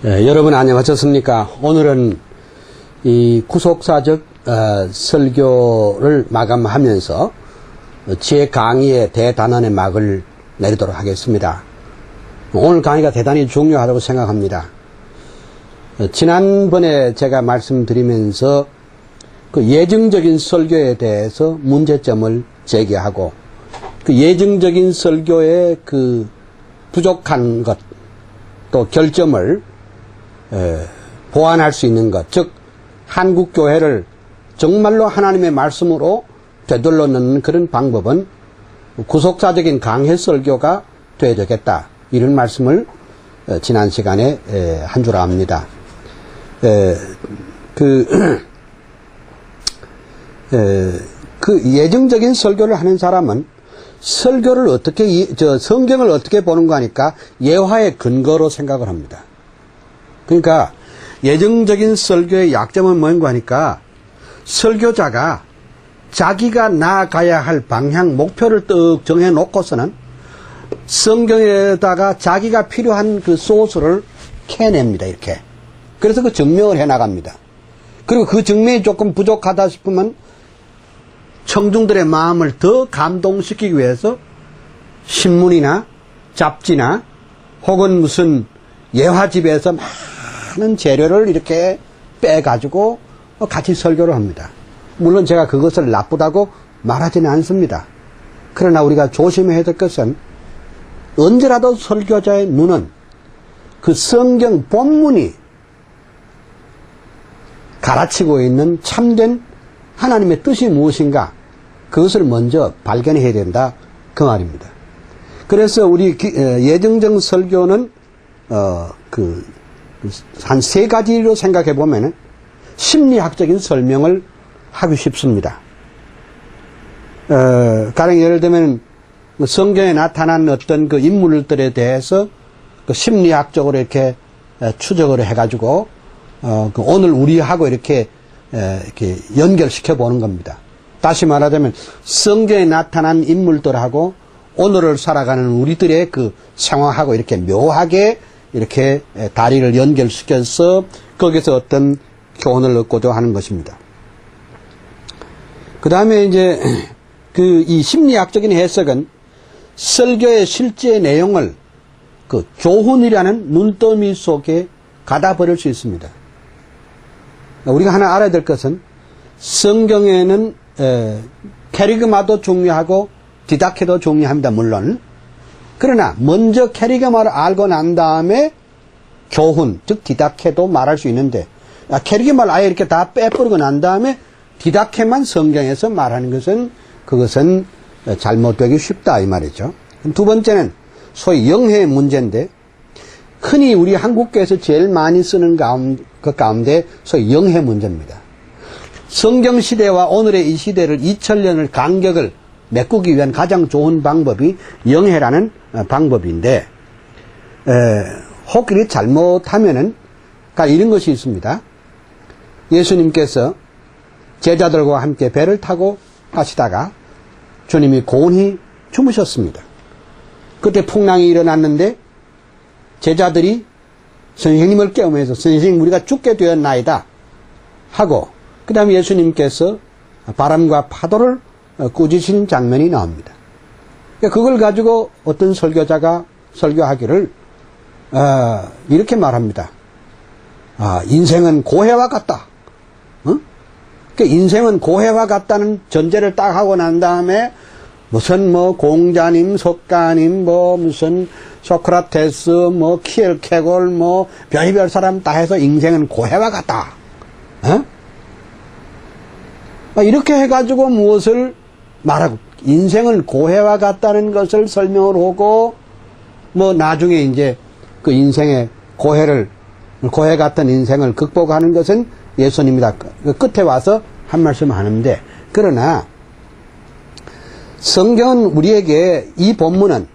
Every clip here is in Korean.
여러분 안녕하셨습니까? 오늘은 이 구속사적 설교를 마감하면서 제 강의의 대단원의 막을 내리도록 하겠습니다. 오늘 강의가 대단히 중요하다고 생각합니다. 지난번에 제가 말씀드리면서 그 예정적인 설교에 대해서 문제점을 제기하고 그 예정적인 설교의 그 부족한 것 또 결점을 보완할 수 있는 것, 즉 한국교회를 정말로 하나님의 말씀으로 되돌려 넣는 그런 방법은 구속사적인 강해 설교가 되어야 되겠다, 이런 말씀을 지난 시간에 한 줄 압니다. 그 예정적인 설교를 하는 사람은 설교를 어떻게, 성경을 어떻게 보는가 하니까 예화의 근거로 생각을 합니다. 그러니까 예정적인 설교의 약점은 뭔가 하니까 설교자가 자기가 나아가야 할 방향, 목표를 떡 정해놓고서는 성경에다가 자기가 필요한 그 소스를 캐냅니다, 이렇게. 그래서 그 증명을 해나갑니다. 그리고 그 증명이 조금 부족하다 싶으면 청중들의 마음을 더 감동시키기 위해서 신문이나 잡지나 혹은 무슨 예화집에서 많은 재료를 이렇게 빼가지고 같이 설교를 합니다. 물론 제가 그것을 나쁘다고 말하지는 않습니다. 그러나 우리가 조심해야 될 것은 언제라도 설교자의 눈은 그 성경 본문이 가르치고 있는 참된 하나님의 뜻이 무엇인가, 그것을 먼저 발견해야 된다, 그 말입니다. 그래서 우리 예정적 설교는 한 세 가지로 생각해 보면 심리학적인 설명을 하기 쉽습니다. 가령 예를 들면 성경에 나타난 어떤 그 인물들에 대해서 그 심리학적으로 이렇게 추적을 해가지고 오늘 우리하고 이렇게 연결시켜 보는 겁니다. 다시 말하자면 성경에 나타난 인물들하고 오늘을 살아가는 우리들의 그 상황하고 이렇게 묘하게 이렇게 다리를 연결시켜서 거기서 어떤 교훈을 얻고자 하는 것입니다. 그 다음에 이제 이 심리학적인 해석은 설교의 실제 내용을 그 교훈이라는 눈더미 속에 가다 버릴 수 있습니다. 우리가 하나 알아야 될 것은 성경에는 캐리그마도 중요하고 디다케도 중요합니다, 물론. 그러나 먼저 캐리그마를 알고 난 다음에 교훈, 즉 디다케도 말할 수 있는데, 캐리그마를 아예 이렇게 다 빼버리고 난 다음에 디다케만 성경에서 말하는 것은 그것은 잘못되기 쉽다, 이 말이죠. 두 번째는 소위 영해의 문제인데, 흔히 우리 한국교회에서 제일 많이 쓰는 그 가운데 소위 영해 문제입니다. 성경 시대와 오늘의 이 시대를 2000년을 간격을 메꾸기 위한 가장 좋은 방법이 영해라는 방법인데, 혹시 잘못하면은 이런 것이 있습니다. 예수님께서 제자들과 함께 배를 타고 가시다가 주님이 고온히 주무셨습니다. 그때 풍랑이 일어났는데 제자들이 선생님을 깨우면서 선생님, 우리가 죽게 되었나이다 하고, 그 다음에 예수님께서 바람과 파도를 꾸짖으신 장면이 나옵니다. 그걸 가지고 어떤 설교자가 설교하기를 이렇게 말합니다. 인생은 고해와 같다. 인생은 고해와 같다는 전제를 딱 하고 난 다음에 무슨 공자님, 석가님, 무슨 소크라테스, 키엘케골, 별의별 사람 다 해서 인생은 고해와 같다. 이렇게 해가지고 무엇을 말하고, 인생은 고해와 같다는 것을 설명을 하고, 나중에 이제 그 인생의 고해 같은 인생을 극복하는 것은 예수님이다. 그 끝에 와서 한 말씀 하는데, 그러나 성경은 우리에게 이 본문은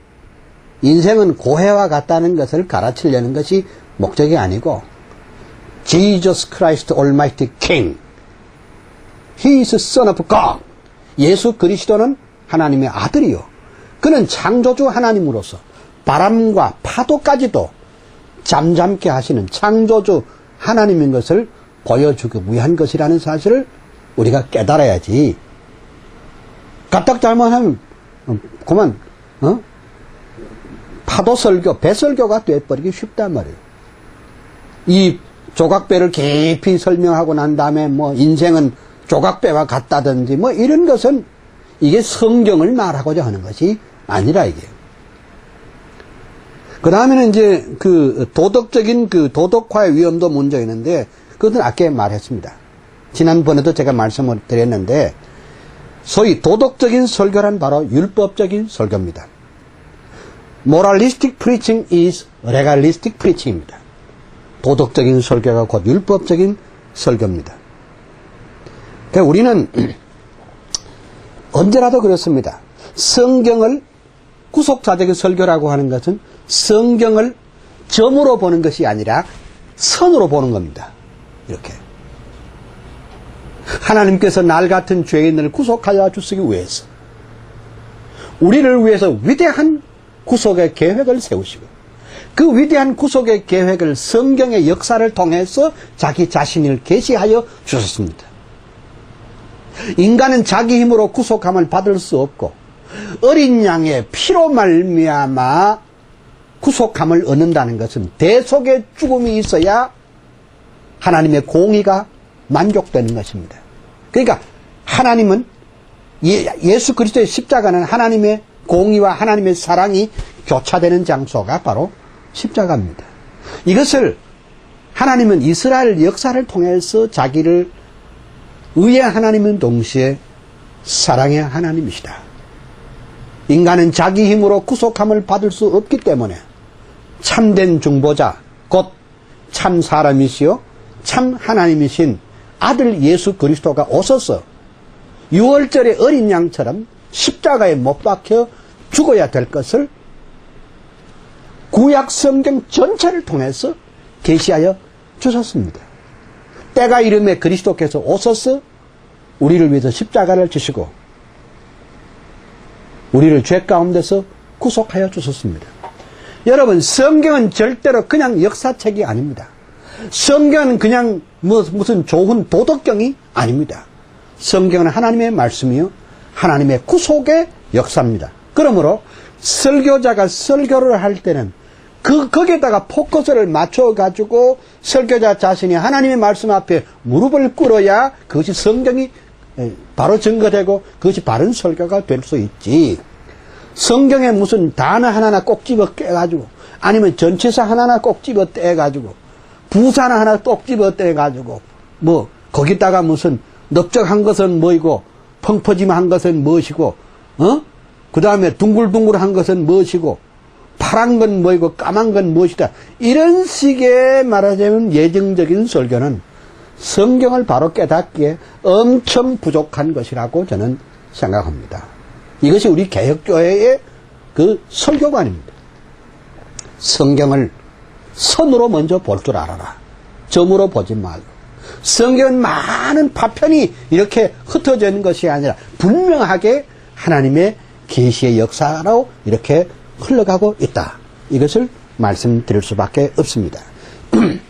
인생은 고해와 같다는 것을 가르치려는 것이 목적이 아니고, Jesus Christ Almighty King, He is Son of God, 예수 그리스도는 하나님의 아들이요, 그는 창조주 하나님으로서 바람과 파도까지도 잠잠케 하시는 창조주 하나님인 것을 보여주기 위한 것이라는 사실을 우리가 깨달아야지. 까딱 잘못하면 그만 파도설교, 배설교가 돼버리기 쉽단 말이에요. 이 조각배를 깊이 설명하고 난 다음에 뭐 인생은 조각배와 같다든지 뭐 이런 것은 이게 성경을 말하고자 하는 것이 아니라 이게. 그 다음에는 이제 그 도덕적인 그 도덕화의 위험도 문제가 있는데 그것은 아까 말했습니다. 지난번에도 제가 말씀을 드렸는데 소위 도덕적인 설교란 바로 율법적인 설교입니다. Moralistic preaching is legalistic preaching입니다. 도덕적인 설교가 곧 율법적인 설교입니다. 그러니까 우리는 언제라도 그렇습니다. 성경을 구속사적인 설교라고 하는 것은 성경을 점으로 보는 것이 아니라 선으로 보는 겁니다. 이렇게. 하나님께서 날 같은 죄인을 구속하여 주시기 위해서 우리를 위해서 위대한 구속의 계획을 세우시고 그 위대한 구속의 계획을 성경의 역사를 통해서 자기 자신을 계시하여 주셨습니다. 인간은 자기 힘으로 구속함을 받을 수 없고 어린 양의 피로 말미암아 구속함을 얻는다는 것은 대속의 죽음이 있어야 하나님의 공의가 만족되는 것입니다. 그러니까 하나님은 예수 그리스도의 십자가는 하나님의 공의와 하나님의 사랑이 교차되는 장소가 바로 십자가입니다. 이것을 하나님은 이스라엘 역사를 통해서 자기를 의의 하나님은 동시에 사랑의 하나님이시다. 인간은 자기 힘으로 구속함을 받을 수 없기 때문에 참된 중보자 곧 참 사람이시요 참 하나님이신 아들 예수 그리스도가 오셔서 유월절의 어린 양처럼 십자가에 못 박혀 죽어야 될 것을 구약 성경 전체를 통해서 계시하여 주셨습니다. 때가 이름에 그리스도께서 오셔서 우리를 위해서 십자가를 지시고 우리를 죄 가운데서 구속하여 주셨습니다. 여러분, 성경은 절대로 그냥 역사책이 아닙니다. 성경은 그냥 무슨 좋은 도덕경이 아닙니다. 성경은 하나님의 말씀이요 하나님의 구속의 역사입니다. 그러므로 설교자가 설교를 할 때는 거기에다가 포커스를 맞춰가지고 설교자 자신이 하나님의 말씀 앞에 무릎을 꿇어야 그것이 성경이 바로 증거되고 그것이 바른 설교가 될 수 있지. 성경에 무슨 단어 하나하나 꼭 집어 깨가지고 아니면 전치사 하나하나 꼭 집어 떼가지고 부사 하나 꼭 집어 떼가지고 뭐 거기다가 무슨 넓적한 것은 뭐이고 펑퍼짐한 것은 무엇이고 그 다음에 둥글둥글한 것은 무엇이고 파란 건 뭐이고 까만 건 무엇이다. 이런 식의 말하자면 예정적인 설교는 성경을 바로 깨닫기에 엄청 부족한 것이라고 저는 생각합니다. 이것이 우리 개혁교회의 그 설교관입니다. 성경을 선으로 먼저 볼 줄 알아라. 점으로 보지 말고. 성경은 많은 파편이 이렇게 흩어져 있는 것이 아니라 분명하게 하나님의 계시의 역사로 이렇게 흘러가고 있다. 이것을 말씀드릴 수밖에 없습니다.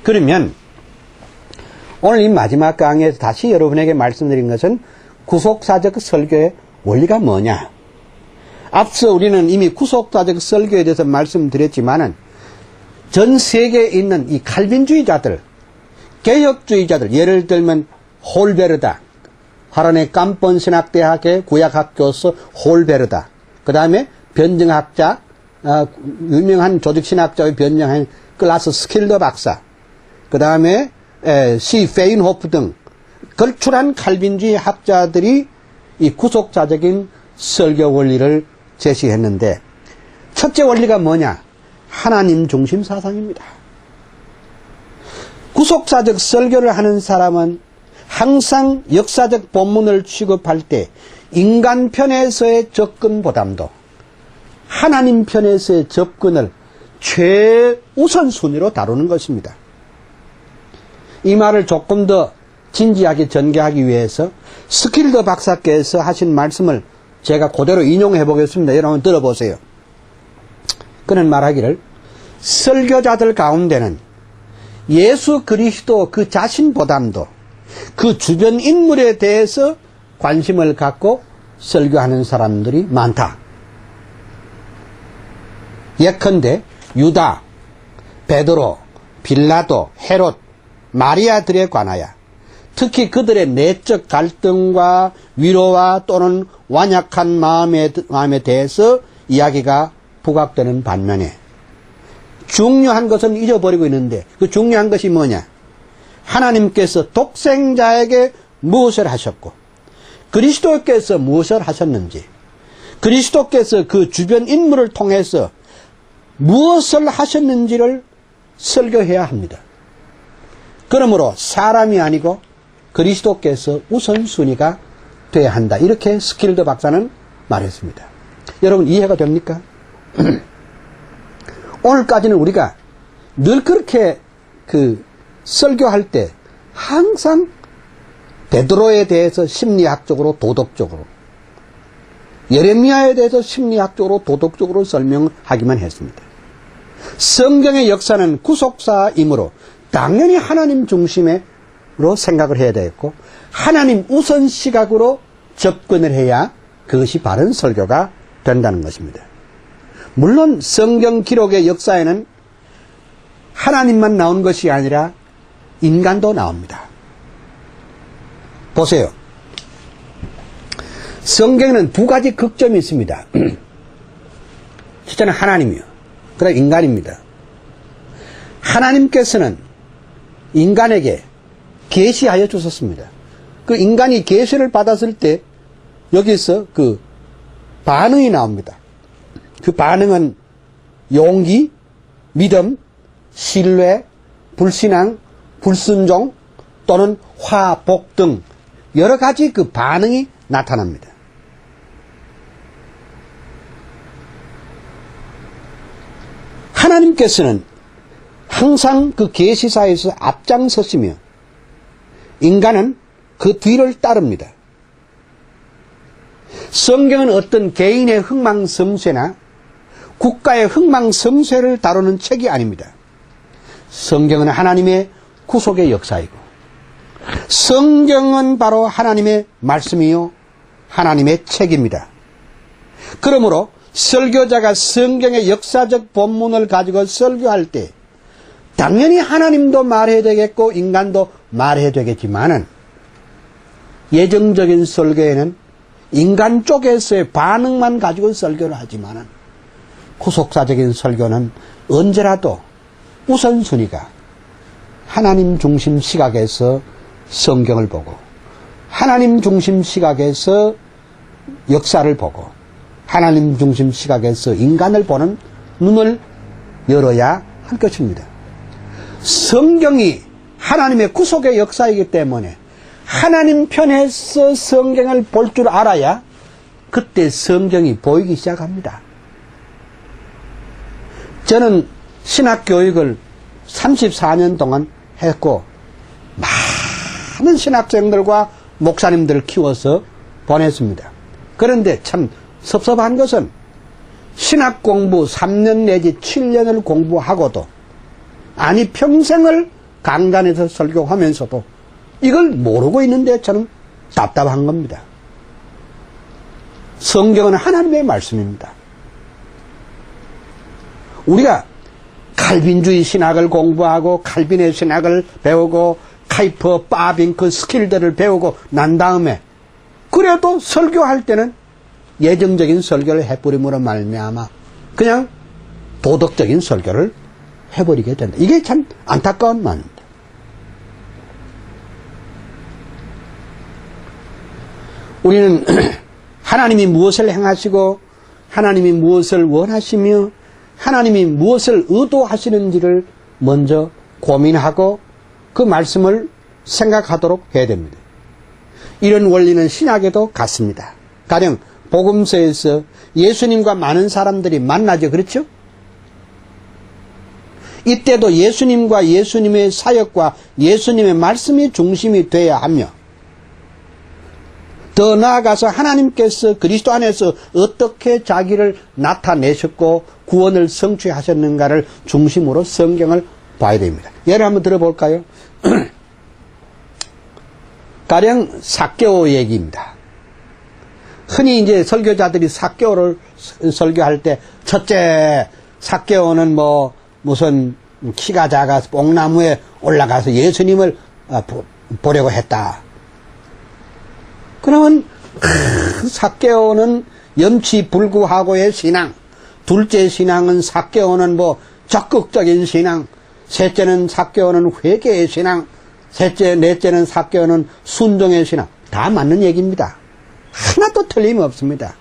그러면 오늘 이 마지막 강의에서 다시 여러분에게 말씀드린 것은 구속사적 설교의 원리가 뭐냐. 앞서 우리는 이미 구속사적 설교에 대해서 말씀드렸지만은 전 세계에 있는 이 칼빈주의자들, 개혁주의자들, 예를 들면 홀베르다, 화란의 깜본 신학대학의 구약학교서 홀베르다, 그 다음에 변증학자, 유명한 조직신학자의 변증한 클라스 스킬더 박사, 그 다음에 시 페인호프 등 걸출한 칼빈주의 학자들이 이 구속사적인 설교 원리를 제시했는데 첫째 원리가 뭐냐? 하나님 중심 사상입니다. 구속사적 설교를 하는 사람은 항상 역사적 본문을 취급할 때 인간 편에서의 접근보다도 하나님 편에서의 접근을 최우선 순위로 다루는 것입니다. 이 말을 조금 더 진지하게 전개하기 위해서 스킬더 박사께서 하신 말씀을 제가 그대로 인용해 보겠습니다. 여러분 들어보세요. 그는 말하기를 설교자들 가운데는 예수 그리스도 그 자신보담도 그 주변 인물에 대해서 관심을 갖고 설교하는 사람들이 많다. 예컨대 유다, 베드로, 빌라도, 헤롯, 마리아들에 관하여 특히 그들의 내적 갈등과 위로와 또는 완약한 마음에 대해서 이야기가 부각되는 반면에 중요한 것은 잊어버리고 있는데 그 중요한 것이 뭐냐? 하나님께서 독생자에게 무엇을 하셨고 그리스도께서 무엇을 하셨는지 그리스도께서 그 주변 인물을 통해서 무엇을 하셨는지를 설교해야 합니다. 그러므로 사람이 아니고 그리스도께서 우선순위가 돼야 한다. 이렇게 스킬드 박사는 말했습니다. 여러분 이해가 됩니까? 오늘까지는 우리가 늘 그렇게 설교할 때 항상 베드로에 대해서 심리학적으로 도덕적으로 예레미야에 대해서 심리학적으로 도덕적으로 설명하기만 했습니다. 성경의 역사는 구속사이므로 당연히 하나님 중심으로 생각을 해야 되겠고 하나님 우선 시각으로 접근을 해야 그것이 바른 설교가 된다는 것입니다. 물론 성경 기록의 역사에는 하나님만 나온 것이 아니라 인간도 나옵니다. 보세요. 성경에는 두 가지 극점이 있습니다. 첫째는 하나님이요. 그다음 인간입니다. 하나님께서는 인간에게 계시하여 주셨습니다. 그 인간이 계시를 받았을 때 여기서 그 반응이 나옵니다. 그 반응은 용기, 믿음, 신뢰, 불신앙, 불순종 또는 화복 등 여러 가지 그 반응이 나타납니다. 하나님께서는 항상 그 계시사에서 앞장서시며 인간은 그 뒤를 따릅니다. 성경은 어떤 개인의 흥망성쇠나 국가의 흥망성쇠를 다루는 책이 아닙니다. 성경은 하나님의 구속의 역사이고 성경은 바로 하나님의 말씀이요 하나님의 책입니다. 그러므로 설교자가 성경의 역사적 본문을 가지고 설교할 때 당연히 하나님도 말해야 되겠고 인간도 말해야 되겠지만은 예정적인 설교에는 인간 쪽에서의 반응만 가지고 설교를 하지만은 구속사적인 설교는 언제라도 우선순위가 하나님 중심 시각에서 성경을 보고 하나님 중심 시각에서 역사를 보고 하나님 중심 시각에서 인간을 보는 눈을 열어야 할 것입니다. 성경이 하나님의 구속의 역사이기 때문에 하나님 편에서 성경을 볼 줄 알아야 그때 성경이 보이기 시작합니다. 저는 신학교육을 34년 동안 했고 많은 신학생들과 목사님들을 키워서 보냈습니다. 그런데 참 섭섭한 것은 신학 공부 3년 내지 7년을 공부하고도 아니 평생을 강단에서 설교하면서도 이걸 모르고 있는데 저는 답답한 겁니다. 성경은 하나님의 말씀입니다. 우리가 칼빈주의 신학을 공부하고 칼빈의 신학을 배우고 카이퍼, 바빙크 스킬들을 배우고 난 다음에 그래도 설교할 때는 예정적인 설교를 해버림으로 말미암아 그냥 도덕적인 설교를 해버리게 된다. 이게 참 안타까운 말입니다. 우리는 하나님이 무엇을 행하시고 하나님이 무엇을 원하시며 하나님이 무엇을 의도하시는지를 먼저 고민하고 그 말씀을 생각하도록 해야 됩니다. 이런 원리는 신약에도 같습니다. 가령 복음서에서 예수님과 많은 사람들이 만나죠. 그렇죠? 이때도 예수님과 예수님의 사역과 예수님의 말씀이 중심이 되어야 하며 더 나아가서 하나님께서 그리스도 안에서 어떻게 자기를 나타내셨고 구원을 성취하셨는가를 중심으로 성경을 봐야 됩니다. 예를 한번 들어볼까요? 가령 삭개오 얘기입니다. 흔히 이제 설교자들이 삭개오를 설교할 때, 첫째, 삭개오는 뭐 무슨 키가 작아서 뽕나무에 올라가서 예수님을 보려고 했다. 그러면 삭개오는 염치불구하고의 신앙, 둘째 신앙은 삭개오는 뭐 적극적인 신앙, 셋째는 삭개오는 회개의 신앙, 넷째는 삭개오는 순종의 신앙. 다 맞는 얘기입니다. 하나도 틀림없습니다.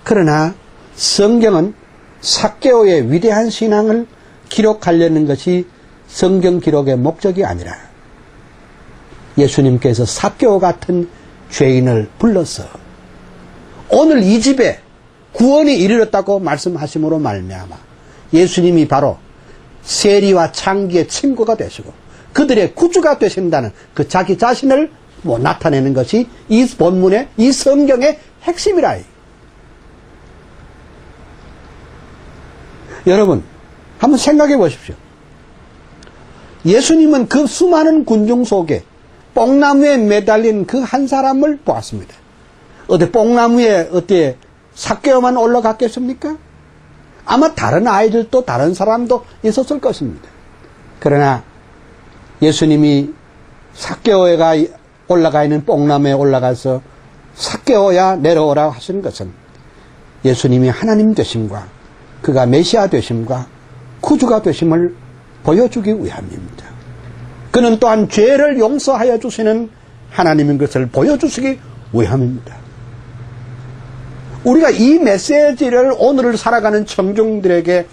그러나 성경은 삭개오의 위대한 신앙을 기록하려는 것이 성경 기록의 목적이 아니라 예수님께서 삭개오 같은 죄인을 불러서 오늘 이 집에 구원이 이르렀다고 말씀하심으로 말미암아 예수님이 바로 세리와 창기의 친구가 되시고 그들의 구주가 되신다는 그 자기 자신을 나타내는 것이 이 본문의, 이 성경의 핵심이라. 여러분, 한번 생각해 보십시오. 예수님은 그 수많은 군중 속에 뽕나무에 매달린 그 한 사람을 보았습니다. 뽕나무에 삭개오만 올라갔겠습니까? 아마 다른 아이들도 다른 사람도 있었을 것입니다. 그러나 예수님이 삭개오가 올라가 있는 뽕나무에 올라가서 삭개오야 내려오라 하시는 것은 예수님이 하나님 되심과 그가 메시아 되심과 구주가 되심을 보여주기 위함입니다. 그는 또한 죄를 용서하여 주시는 하나님인 것을 보여주시기 위함입니다. 우리가 이 메시지를 오늘을 살아가는 청중들에게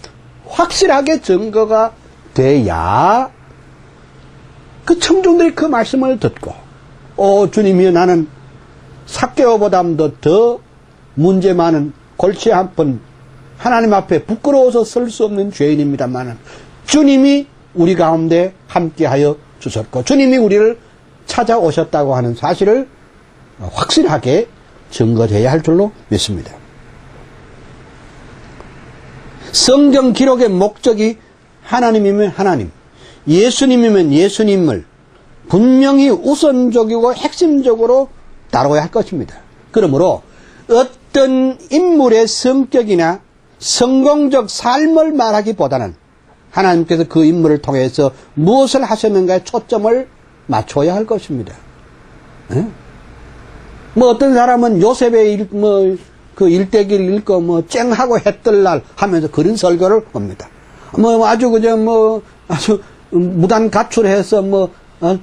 확실하게 증거가 돼야 그 청중들이 그 말씀을 듣고 주님이여 나는 삭개오보다도 더 문제 많은 골치 아픈 하나님 앞에 부끄러워서 설 수 없는 죄인입니다만 주님이 우리 가운데 함께하여 주셨고 주님이 우리를 찾아오셨다고 하는 사실을 확실하게 증거되어야 할 줄로 믿습니다. 성경 기록의 목적이 하나님이면 하나님, 예수님이면 예수님을 분명히 우선적이고 핵심적으로 다뤄야 할 것입니다. 그러므로 어떤 인물의 성격이나 성공적 삶을 말하기보다는 하나님께서 그 인물을 통해서 무엇을 하셨는가에 초점을 맞춰야 할 것입니다. 어떤 사람은 요셉의 그 일대기를 읽고 쨍하고 해뜰날 하면서 그런 설교를 합니다. 아주 무단 가출해서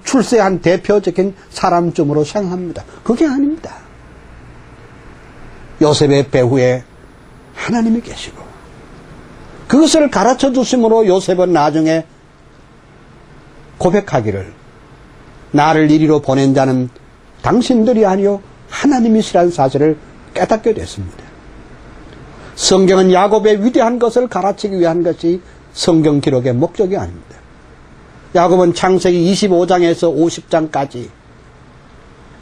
출세한 대표적인 사람쯤으로 생각합니다. 그게 아닙니다. 요셉의 배후에 하나님이 계시고 그것을 가르쳐 주심으로 요셉은 나중에 고백하기를 나를 이리로 보낸 자는 당신들이 아니요 하나님이시라는 사실을 깨닫게 됐습니다. 성경은 야곱의 위대한 것을 가르치기 위한 것이 성경 기록의 목적이 아닙니다. 야곱은 창세기 25장에서 50장까지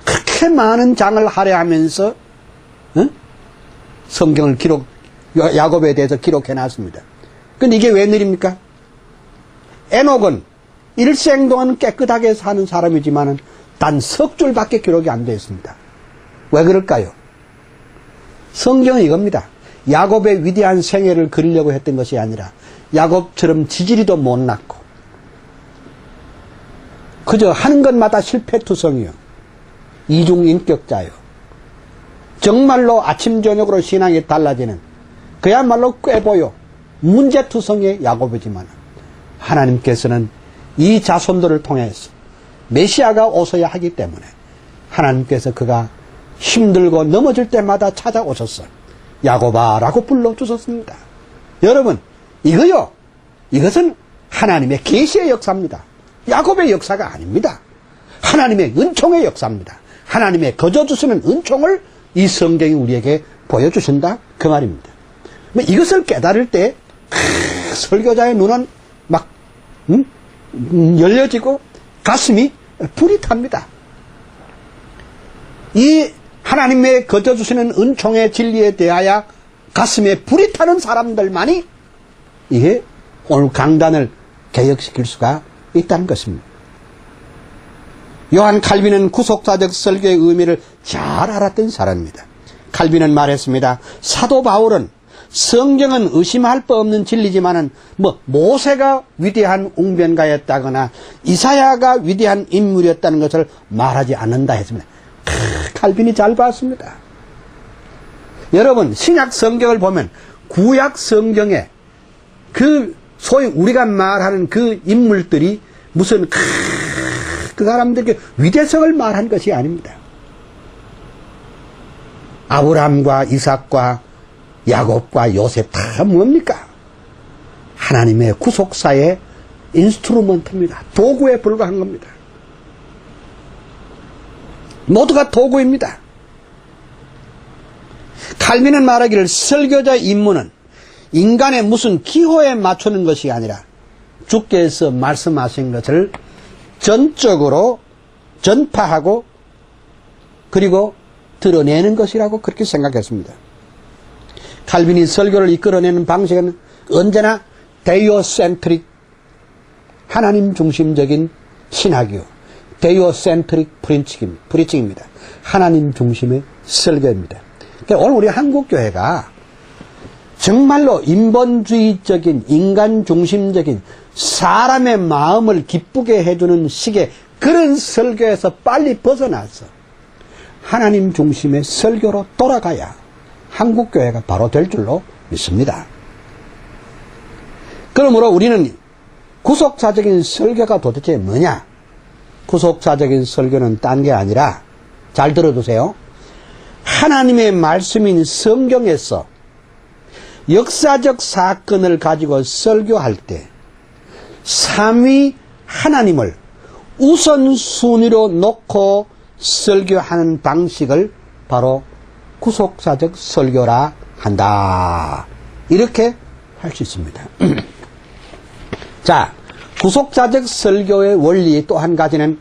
그렇게 많은 장을 할애하면서 성경을 야곱에 대해서 기록해놨습니다. 근데 이게 웬일입니까? 에녹은 일생 동안 깨끗하게 사는 사람이지만 단 석 줄밖에 기록이 안 되어 있습니다. 왜 그럴까요? 성경은 이겁니다. 야곱의 위대한 생애를 그리려고 했던 것이 아니라 야곱처럼 지지리도 못났고 그저 하는 것마다 실패투성이요 이중인격자요 정말로 아침 저녁으로 신앙이 달라지는 그야말로 꾀보요 문제투성의 야곱이지만 하나님께서는 이 자손들을 통해서 메시아가 오셔야 하기 때문에 하나님께서 그가 힘들고 넘어질 때마다 찾아오셨어요. 야곱아 라고 불러주셨습니다. 여러분 이것은 하나님의 계시의 역사입니다. 야곱의 역사가 아닙니다. 하나님의 은총의 역사입니다. 하나님의 거저주시는 은총을 이 성경이 우리에게 보여주신다 그 말입니다. 이것을 깨달을 때 설교자의 눈은 막 열려지고 가슴이 불이 탑니다. 이 하나님의 거저주시는 은총의 진리에 대하여 가슴에 불이 타는 사람들만이 이게 오늘 강단을 개혁시킬 수가 있다는 것입니다. 요한 칼빈은 구속사적 설교의 의미를 잘 알았던 사람입니다. 칼빈은 말했습니다. 사도 바울은 성경은 의심할 바 없는 진리지만은 모세가 위대한 웅변가였다거나 이사야가 위대한 인물이었다는 것을 말하지 않는다 했습니다. 칼빈이 잘 봤습니다. 여러분, 신약 성경을 보면 구약 성경에 그 소위 우리가 말하는 그 인물들이 무슨 그 사람들에게 위대성을 말한 것이 아닙니다. 아브라함과 이삭과 야곱과 요셉 다 뭡니까? 하나님의 구속사의 인스트루먼트입니다. 도구에 불과한 겁니다. 모두가 도구입니다. 칼빈은 말하기를 설교자 임무는 인간의 무슨 기호에 맞추는 것이 아니라 주께서 말씀하신 것을 전적으로 전파하고 그리고 드러내는 것이라고 그렇게 생각했습니다. 칼빈이 설교를 이끌어내는 방식은 언제나 데이오센트릭, 하나님 중심적인 신학이요, 데이오센트릭 프리칭입니다. 하나님 중심의 설교입니다. 그러니까 오늘 우리 한국교회가 정말로 인본주의적인, 인간 중심적인, 사람의 마음을 기쁘게 해주는 식의 그런 설교에서 빨리 벗어나서 하나님 중심의 설교로 돌아가야 한국교회가 바로 될 줄로 믿습니다. 그러므로 우리는 구속사적인 설교가 도대체 뭐냐? 구속사적인 설교는 딴 게 아니라, 잘 들어두세요. 하나님의 말씀인 성경에서 역사적 사건을 가지고 설교할 때 삼위 하나님을 우선순위로 놓고 설교하는 방식을 바로 구속사적 설교라 한다. 이렇게 할 수 있습니다. 자, 구속사적 설교의 원리 또 한 가지는,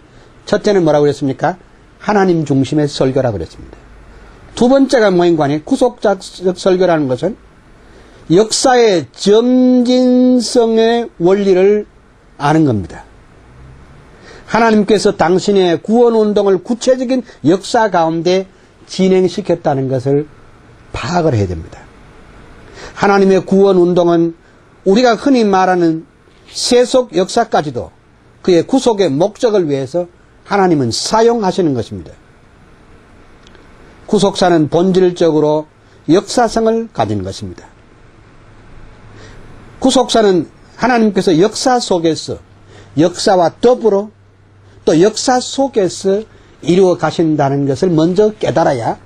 첫째는 뭐라고 그랬습니까? 하나님 중심의 설교라고 그랬습니다. 두 번째가 뭐인가니? 구속사적 설교라는 것은 역사의 점진성의 원리를 아는 겁니다. 하나님께서 당신의 구원운동을 구체적인 역사 가운데 진행시켰다는 것을 파악을 해야 됩니다. 하나님의 구원운동은 우리가 흔히 말하는 세속 역사까지도 그의 구속의 목적을 위해서 하나님은 사용하시는 것입니다. 구속사는 본질적으로 역사성을 가진 것입니다. 구속사는 하나님께서 역사 속에서, 역사와 더불어 또 역사 속에서 이루어 가신다는 것을 먼저 깨달아야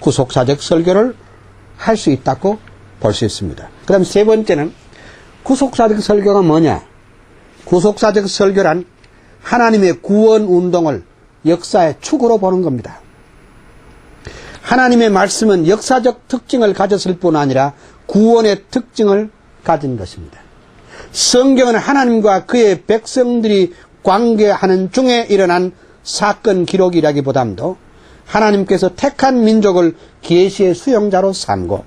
구속사적 설교를 할 수 있다고 볼 수 있습니다. 그 다음 세 번째는 구속사적 설교가 뭐냐? 구속사적 설교란 하나님의 구원 운동을 역사의 축으로 보는 겁니다. 하나님의 말씀은 역사적 특징을 가졌을 뿐 아니라 구원의 특징을 가진 것입니다. 성경은 하나님과 그의 백성들이 관계하는 중에 일어난 사건 기록이라기보다도 하나님께서 택한 민족을 계시의 수용자로 삼고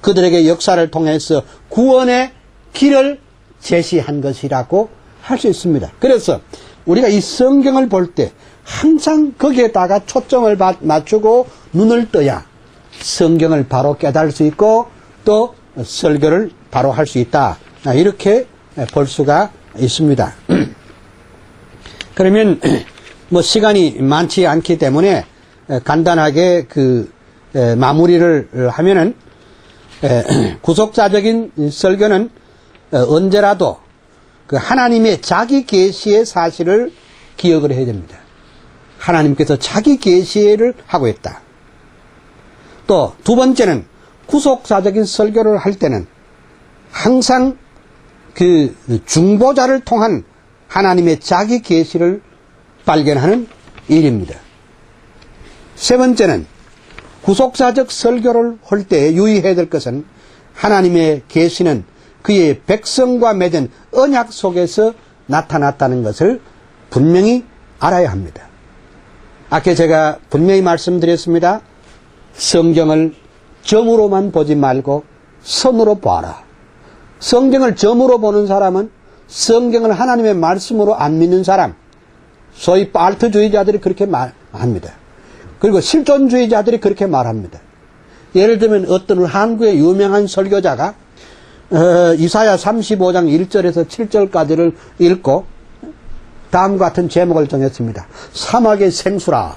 그들에게 역사를 통해서 구원의 길을 제시한 것이라고 할 수 있습니다. 그래서 우리가 이 성경을 볼 때 항상 거기에다가 초점을 맞추고 눈을 떠야 성경을 바로 깨달을 수 있고 또 설교를 바로 할 수 있다. 이렇게 볼 수가 있습니다. 그러면 시간이 많지 않기 때문에 간단하게 마무리를 하면은 구속사적인 설교는 언제라도 하나님의 자기 계시의 사실을 기억을 해야 됩니다. 하나님께서 자기 계시를 하고 있다. 또 두 번째는 구속사적인 설교를 할 때는 항상 중보자를 통한 하나님의 자기 계시를 발견하는 일입니다. 세 번째는 구속사적 설교를 할 때 유의해야 될 것은 하나님의 계시는 그의 백성과 맺은 언약 속에서 나타났다는 것을 분명히 알아야 합니다. 아까 제가 분명히 말씀드렸습니다. 성경을 점으로만 보지 말고 선으로 봐라. 성경을 점으로 보는 사람은 성경을 하나님의 말씀으로 안 믿는 사람, 소위 빨트주의자들이 그렇게 말합니다. 그리고 실존주의자들이 그렇게 말합니다. 예를 들면 어떤 한국의 유명한 설교자가 이사야 35장 1절에서 7절까지를 읽고 다음과 같은 제목을 정했습니다. 사막의 생수라.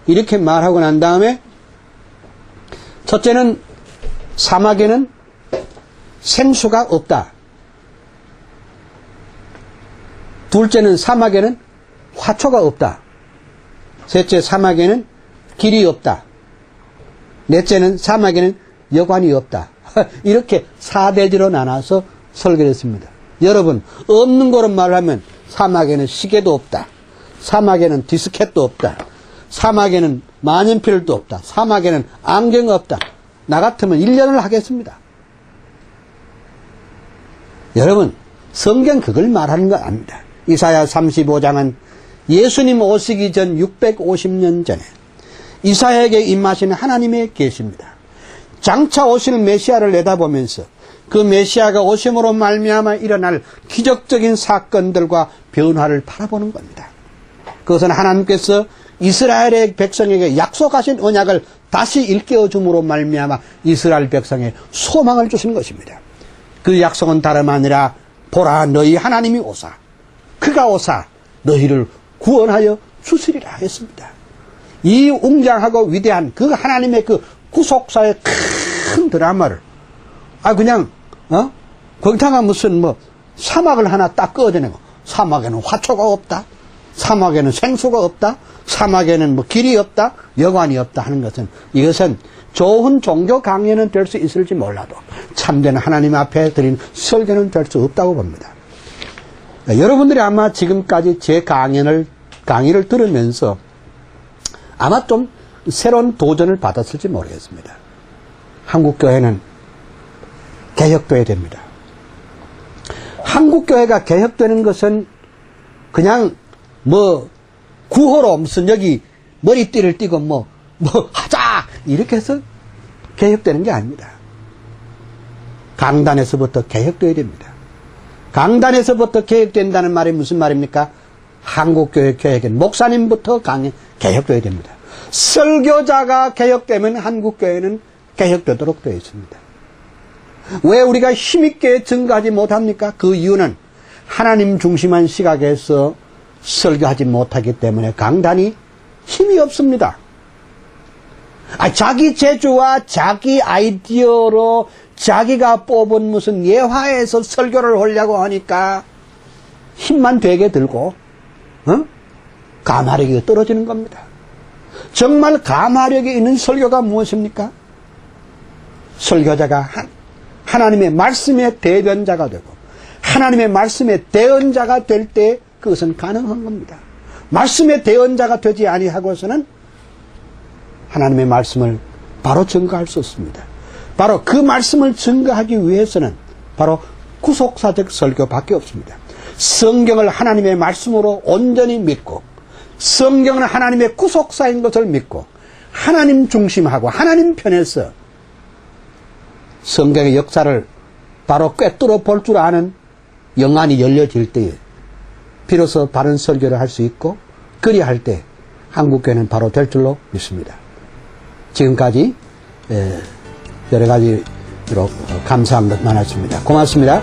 이렇게 말하고 난 다음에 첫째는 사막에는 생수가 없다. 둘째는 사막에는 화초가 없다. 셋째, 사막에는 길이 없다. 넷째는 사막에는 여관이 없다. 이렇게 4대지로 나눠서 설교를 했습니다. 여러분, 없는 거로 말하면 사막에는 시계도 없다. 사막에는 디스켓도 없다. 사막에는 만년필도 없다. 사막에는 안경 없다. 나 같으면 1년을 하겠습니다. 여러분, 성경 그걸 말하는 거 아닙니다. 이사야 35장은 예수님 오시기 전 650년 전에 이사야에게 임하신 하나님의 계시입니다. 장차 오실 메시아를 내다보면서 그 메시아가 오심으로 말미암아 일어날 기적적인 사건들과 변화를 바라보는 겁니다. 그것은 하나님께서 이스라엘의 백성에게 약속하신 언약을 다시 일깨워 줌으로 말미암아 이스라엘 백성에 소망을 주신 것입니다. 그 약속은 다름 아니라 보라, 너희 하나님이 오사, 그가 오사 너희를 구원하여 주시리라 했습니다. 이 웅장하고 위대한 그 하나님의 그 구속사의 큰 드라마를 그냥 거기다가 무슨 사막을 하나 딱 꺼내고 사막에는 화초가 없다, 사막에는 생수가 없다, 사막에는 길이 없다, 여관이 없다 하는 것은, 이것은 좋은 종교 강연은 될 수 있을지 몰라도 참된 하나님 앞에 드린 설교는 될 수 없다고 봅니다. 여러분들이 아마 지금까지 제 강의를 들으면서 아마 좀 새로운 도전을 받았을지 모르겠습니다. 한국교회는 개혁돼야 됩니다. 한국교회가 개혁되는 것은 그냥 구호로 무슨 여기 머리띠를 띠고 하자! 이렇게 해서 개혁되는 게 아닙니다. 강단에서부터 개혁돼야 됩니다. 강단에서부터 개혁된다는 말이 무슨 말입니까? 한국교회 개혁은 목사님부터 개혁돼야 됩니다. 설교자가 개혁되면 한국교회는 개혁되도록 되어 있습니다. 왜 우리가 힘있게 증거하지 못합니까? 그 이유는 하나님 중심한 시각에서 설교하지 못하기 때문에 강단이 힘이 없습니다. 자기 재주와 자기 아이디어로 자기가 뽑은 무슨 예화에서 설교를 하려고 하니까 힘만 되게 들고 가마력이 떨어지는 겁니다. 정말 가마력이 있는 설교가 무엇입니까? 설교자가 하나님의 말씀의 대변자가 되고 하나님의 말씀의 대언자가 될 때 그것은 가능한 겁니다. 말씀의 대언자가 되지 아니하고서는 하나님의 말씀을 바로 증거할 수 없습니다. 바로 그 말씀을 증거하기 위해서는 바로 구속사적 설교밖에 없습니다. 성경을 하나님의 말씀으로 온전히 믿고 성경은 하나님의 구속사인 것을 믿고 하나님 중심하고 하나님 편에서 성경의 역사를 바로 꿰뚫어 볼 줄 아는 영안이 열려질 때에 비로소 바른 설교를 할 수 있고 그리할 때 한국교회는 바로 될 줄로 믿습니다. 지금까지 여러 가지로 감사한 것 많았습니다. 고맙습니다.